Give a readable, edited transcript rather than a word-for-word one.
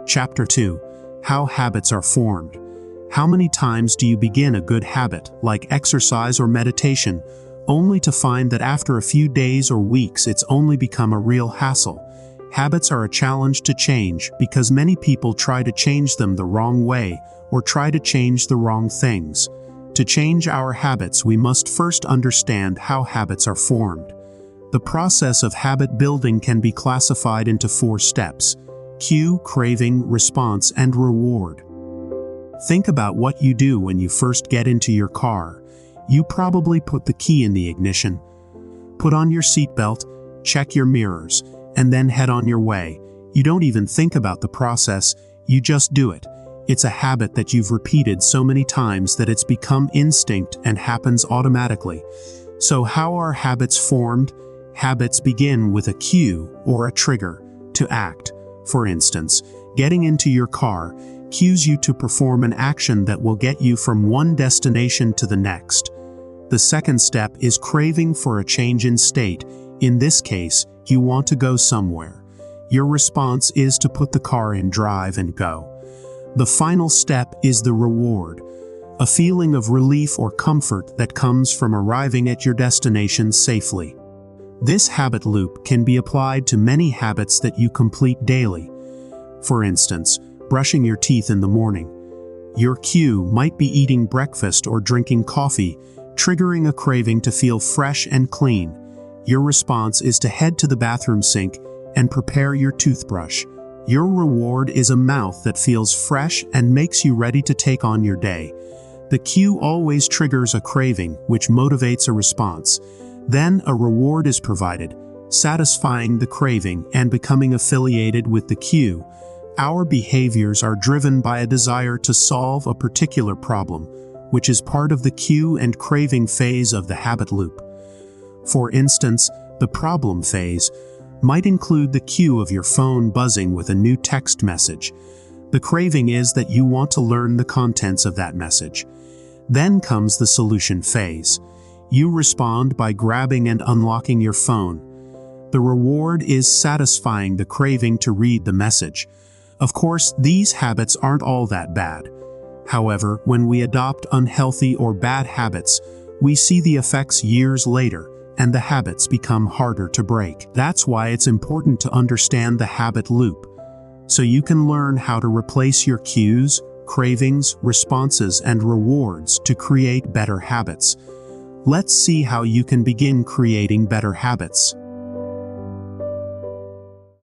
Chapter 2. How habits are formed. How many times do you begin a good habit, like exercise or meditation, only to find that after a few days or weeks it's only become a real hassle? Habits are a challenge to change because many people try to change them the wrong way or try to change the wrong things. To change our habits, we must first understand how habits are formed. The process of habit building can be classified into 4 steps: cue, craving, response, and reward. Think about what you do when you first get into your car. You probably put the key in the ignition, put on your seatbelt, check your mirrors, and then head on your way. You don't even think about the process, you just do it. It's a habit that you've repeated so many times that it's become instinct and happens automatically. So how are habits formed? Habits begin with a cue or a trigger to act. For instance, getting into your car cues you to perform an action that will get you from one destination to the next. The second step is craving for a change in state. In this case, you want to go somewhere. Your response is to put the car in drive and go. The final step is the reward, a feeling of relief or comfort that comes from arriving at your destination safely. This habit loop can be applied to many habits that you complete daily. For instance, brushing your teeth in the morning. Your cue might be eating breakfast or drinking coffee, triggering a craving to feel fresh and clean. Your response is to head to the bathroom sink and prepare your toothbrush. Your reward is a mouth that feels fresh and makes you ready to take on your day. The cue always triggers a craving, which motivates a response. Then a reward is provided, satisfying the craving and becoming affiliated with the cue. Our behaviors are driven by a desire to solve a particular problem, which is part of the cue and craving phase of the habit loop. For instance, the problem phase might include the cue of your phone buzzing with a new text message. The craving is that you want to learn the contents of that message. Then comes the solution phase. You respond by grabbing and unlocking your phone. The reward is satisfying the craving to read the message. Of course, these habits aren't all that bad. However, when we adopt unhealthy or bad habits, we see the effects years later, and the habits become harder to break. That's why it's important to understand the habit loop, so you can learn how to replace your cues, cravings, responses, and rewards to create better habits. Let's see how you can begin creating better habits.